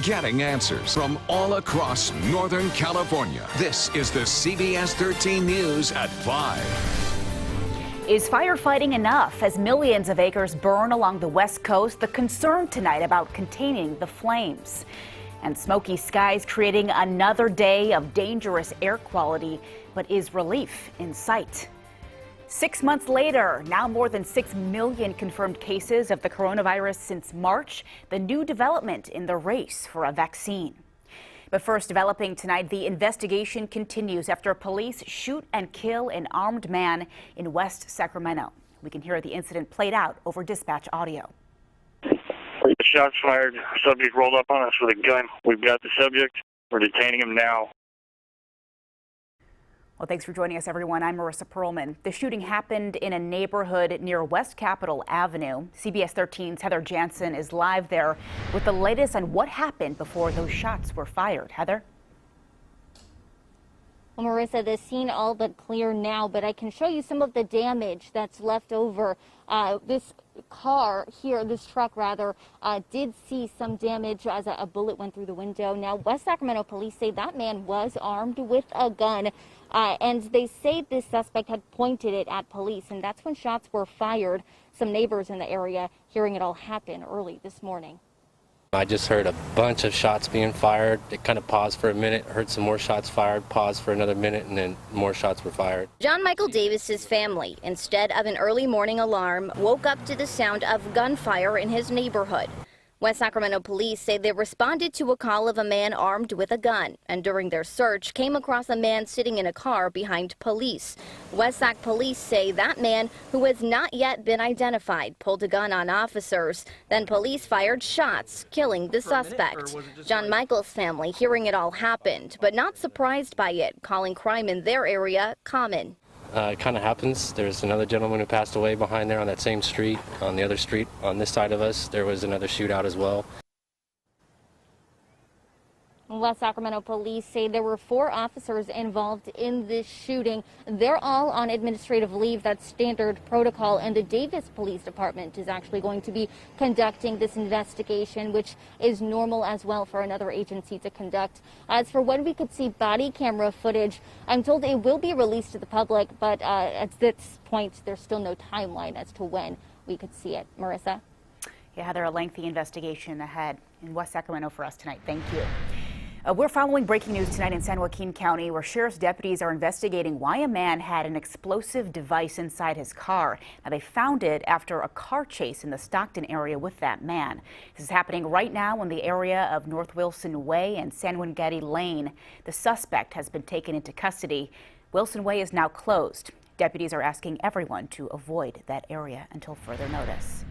getting answers from all across Northern California. This is the CBS 13 News at 5. Is firefighting enough as millions of acres burn along the West Coast? The concern tonight about containing the flames. And smoky skies creating another day of dangerous air quality, but is relief in sight? 6 months later, now more than 6 million confirmed cases of the coronavirus since March, the new development in the race for a vaccine. But first, developing tonight, the investigation continues after police shoot and kill an armed man in West Sacramento. We can hear the incident played out over dispatch audio. Shots fired. Subject rolled up on us with a gun. We've got the subject. We're detaining him now. Well, thanks for joining us, everyone. I'm Marissa Perlman. The shooting happened in a neighborhood near West Capitol Avenue. CBS 13's Heather Jansen is live there with the latest on what happened before those shots were fired. Heather? Well, Marissa, the scene all but clear now, but I can show you some of the damage that's left over. This car here, this truck rather, did see some damage as a bullet went through the window. Now, West Sacramento police say that man was armed with a gun, and they say this suspect had pointed it at police, and that's when shots were fired. Some neighbors in the area hearing it all happen early this morning. I just heard a bunch of shots being fired. It kind of paused for a minute, heard some more shots fired, paused for another minute, and then more shots were fired. John Michael Davis's family, instead of an early morning alarm, woke up to the sound of gunfire in his neighborhood. West Sacramento police say they responded to a call of a man armed with a gun, and during their search came across a man sitting in a car behind police. West Sac police say that man, who has not yet been identified, pulled a gun on officers. Then police fired shots, killing the suspect. John Michael's family hearing it all happened, but not surprised by it, calling crime in their area common. It kind of happens. There's another gentleman who passed away behind there on that same street. On the other street, on this side of us, there was another shootout as well. West Sacramento police say there were 4 officers involved in this shooting. They're all on administrative leave. That's standard protocol. And the Davis Police Department is actually going to be conducting this investigation, which is normal as well for another agency to conduct. As for when we could see body camera footage, I'm told it will be released to the public, but at this point, there's still no timeline as to when we could see it. Marissa? Yeah, Heather, a lengthy investigation ahead in West Sacramento for us tonight. Thank you. We're following breaking news tonight in San Joaquin County, where sheriff's deputies are investigating why a man had an explosive device inside his car. Now, they found it after a car chase in the Stockton area with that man. This is happening right now in the area of North Wilson Way and San Juan Getty Lane. The suspect has been taken into custody. Wilson Way is now closed. Deputies are asking everyone to avoid that area until further notice.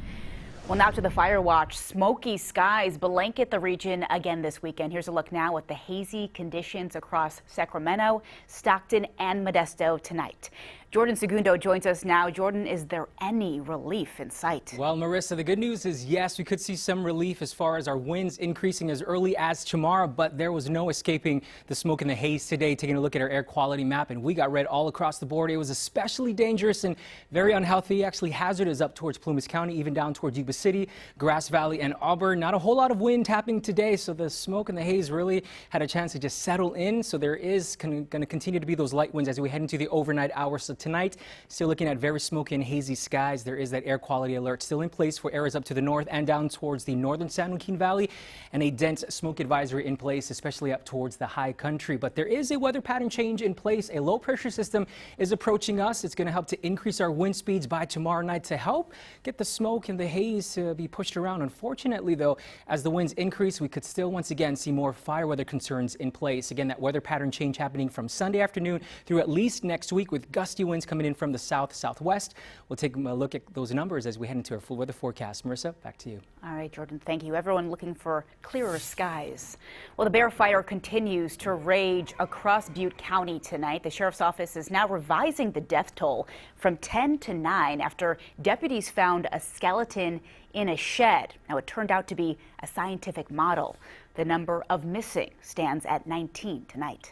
Well, now to the fire watch. Smoky skies blanket the region again this weekend. Here's a look now at the hazy conditions across Sacramento, Stockton, and Modesto tonight. Jordan Segundo joins us now. Jordan, is there any relief in sight? Well, Marissa, the good news is yes, we could see some relief as far as our winds increasing as early as tomorrow, but there was no escaping the smoke and the haze today. Taking a look at our air quality map, and we got red all across the board. It was especially dangerous and very unhealthy, actually hazardous up towards Plumas County, even down towards Yuba City, Grass Valley, and Auburn. Not a whole lot of wind happening today, so the smoke and the haze really had a chance to just settle in. So there is going to continue to be those light winds as we head into the overnight hours. So tonight, still looking at very smoky and hazy skies. There is that air quality alert still in place for areas up to the north and down towards the northern San Joaquin Valley, and a dense smoke advisory in place, especially up towards the high country. But there is a weather pattern change in place. A low pressure system is approaching us. It's going to help to increase our wind speeds by tomorrow night to help get the smoke and the haze to be pushed around. Unfortunately, though, as the winds increase, we could still once again see more fire weather concerns in place. Again, that weather pattern change happening from Sunday afternoon through at least next week, with gusty winds coming in from the southwest. We'll take a look at those numbers as we head into our full weather forecast. Marissa, back to you. All right, Jordan, thank you. Everyone looking for clearer skies. Well, the bear fire continues to rage across Butte County tonight. The sheriff's office is now revising the death toll from 10 to 9 after deputies found a skeleton in a shed. Now, it turned out to be a scientific model. The number of missing stands at 19 tonight.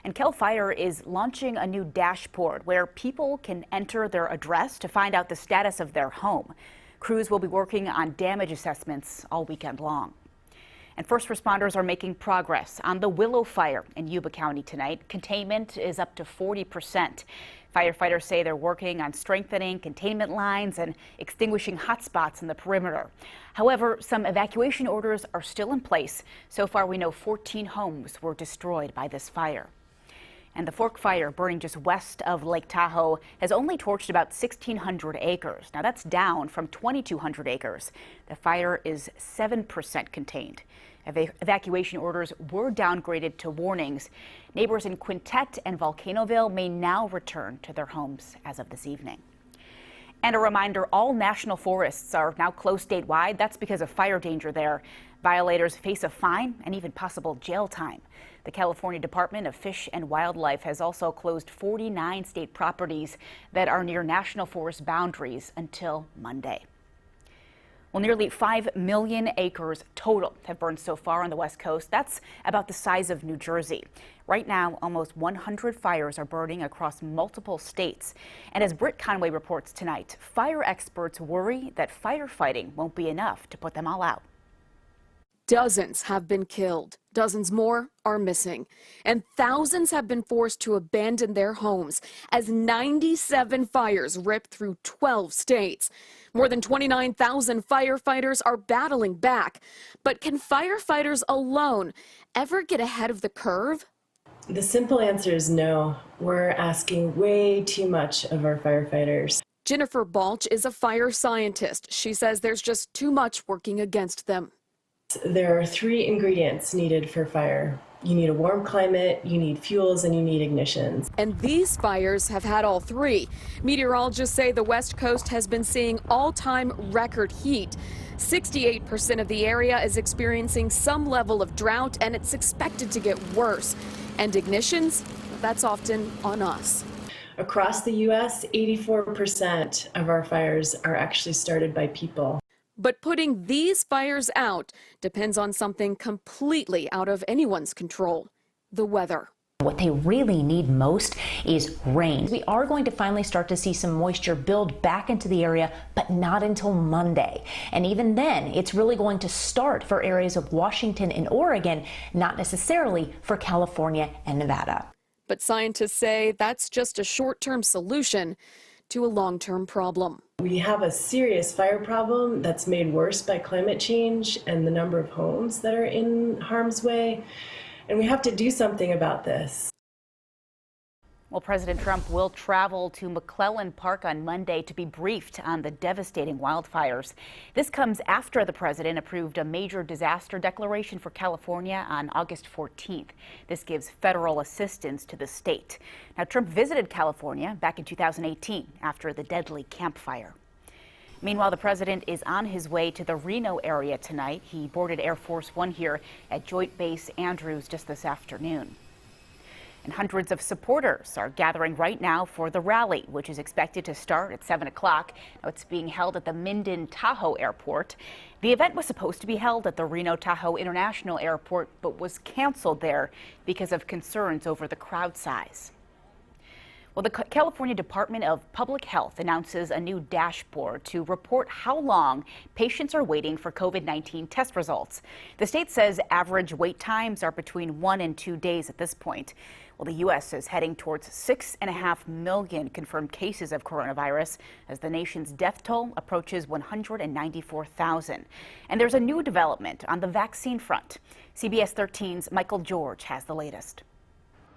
And Cal Fire is launching a new dashboard where people can enter their address to find out the status of their home. Crews will be working on damage assessments all weekend long. And first responders are making progress on the Willow Fire in Yuba County tonight. Containment is up to 40%. Firefighters say they're working on strengthening containment lines and extinguishing hotspots in the perimeter. However, some evacuation orders are still in place. So far, we know 14 homes were destroyed by this fire. And the Fork Fire, burning just west of Lake Tahoe, has only torched about 1,600 acres. Now that's down from 2,200 acres. The fire is 7% contained. Evacuation orders were downgraded to warnings. Neighbors in Quintet and Volcanoville may now return to their homes as of this evening. And a reminder, all national forests are now closed statewide. That's because of fire danger there. Violators face a fine and even possible jail time. The California Department of Fish and Wildlife has also closed 49 state properties that are near national forest boundaries until Monday. Well, nearly 5 million acres total have burned so far on the West Coast. That's about the size of New Jersey. Right now, almost 100 fires are burning across multiple states. And as Britt Conway reports tonight, fire experts worry that firefighting won't be enough to put them all out. Dozens have been killed. Dozens more are missing. And thousands have been forced to abandon their homes as 97 fires rip through 12 states. More than 29,000 firefighters are battling back. But can firefighters alone ever get ahead of the curve? The simple answer is no. We're asking way too much of our firefighters. Jennifer Balch is a fire scientist. She says there's just too much working against them. There are 3 ingredients needed for fire. You need a warm climate, you need fuels, and you need ignitions. And these fires have had all 3. Meteorologists say the West Coast has been seeing all-time record heat. 68% of the area is experiencing some level of drought, and it's expected to get worse. And ignitions, that's often on us. Across the U.S., 84% of our fires are actually started by people. But putting these fires out depends on something completely out of anyone's control: the weather. What they really need most is rain. We are going to finally start to see some moisture build back into the area, but not until Monday. And even then, it's really going to start for areas of Washington and Oregon, not necessarily for California and Nevada. But scientists say that's just a short-term solution to a long-term problem. We have a serious fire problem that's made worse by climate change and the number of homes that are in harm's way, and we have to do something about this. Well, President Trump will travel to McClellan Park on Monday to be briefed on the devastating wildfires. This comes after the president approved a major disaster declaration for California on August 14th. This gives federal assistance to the state. Now, Trump visited California back in 2018 after the deadly Camp Fire. Meanwhile, the president is on his way to the Reno area tonight. He boarded Air Force One here at Joint Base Andrews just this afternoon. And hundreds of supporters are gathering right now for the rally, which is expected to start at 7 o'clock. Now, it's being held at the Minden Tahoe Airport. The event was supposed to be held at the Reno Tahoe International Airport, but was canceled there because of concerns over the crowd size. Well, the California Department of Public Health announces a new dashboard to report how long patients are waiting for COVID-19 test results. The state says average wait times are between 1 and 2 days at this point. Well, the U.S. is heading towards 6.5 million confirmed cases of coronavirus as the nation's death toll approaches 194,000. And there's a new development on the vaccine front. CBS 13's Michael George has the latest.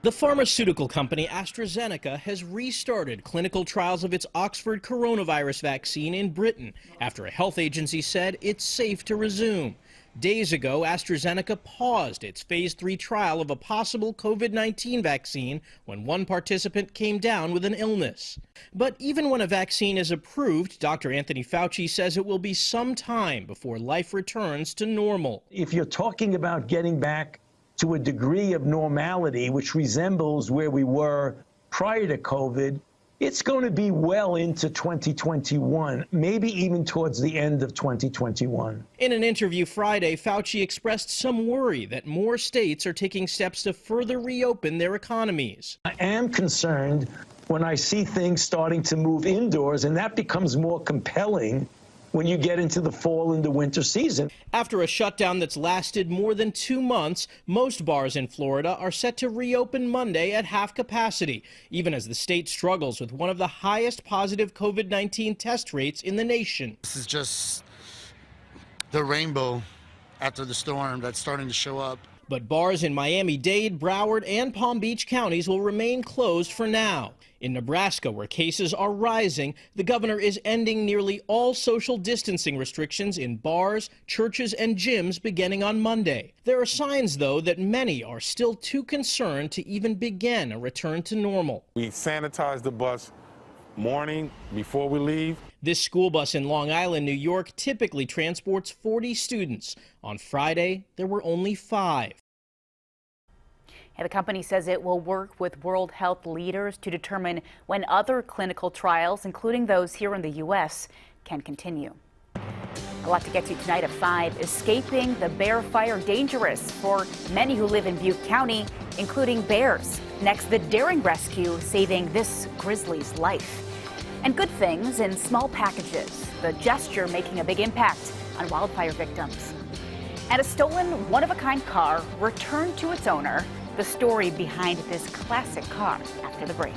The pharmaceutical company AstraZeneca has restarted clinical trials of its Oxford coronavirus vaccine in Britain after a health agency said it's safe to resume. Days ago, AstraZeneca paused its phase 3 trial of a possible COVID-19 vaccine when one participant came down with an illness. But even when a vaccine is approved, Dr. Anthony Fauci says it will be some time before life returns to normal. If you're talking about getting back to a degree of normality which resembles where we were prior to COVID, it's going to be well into 2021, maybe even towards the end of 2021. In an interview Friday, Fauci expressed some worry that more states are taking steps to further reopen their economies. I am concerned when I see things starting to move indoors, and that becomes more compelling when you get into the fall and the winter season. After a shutdown that's lasted more than 2 months, most bars in Florida are set to reopen Monday at half capacity, even as the state struggles with one of the highest positive COVID-19 test rates in the nation. This is just the rainbow after the storm that's starting to show up. But bars in Miami-Dade, Broward, and Palm Beach counties will remain closed for now. In Nebraska, where cases are rising, the governor is ending nearly all social distancing restrictions in bars, churches, and gyms beginning on Monday. There are signs, though, that many are still too concerned to even begin a return to normal. We sanitize the bus morning before we leave. This school bus in Long Island, New York, typically transports 40 students. On Friday, there were only 5. The company says it will work with World Health leaders to determine when other clinical trials, including those here in the U.S., can continue. A lot to get to tonight at 5. Escaping the bear fire dangerous for many who live in Butte County, including bears. Next, the daring rescue saving this grizzly's life. And good things in small packages, the gesture making a big impact on wildfire victims. And a stolen one-of-a-kind car returned to its owner. The story behind this classic car after the break.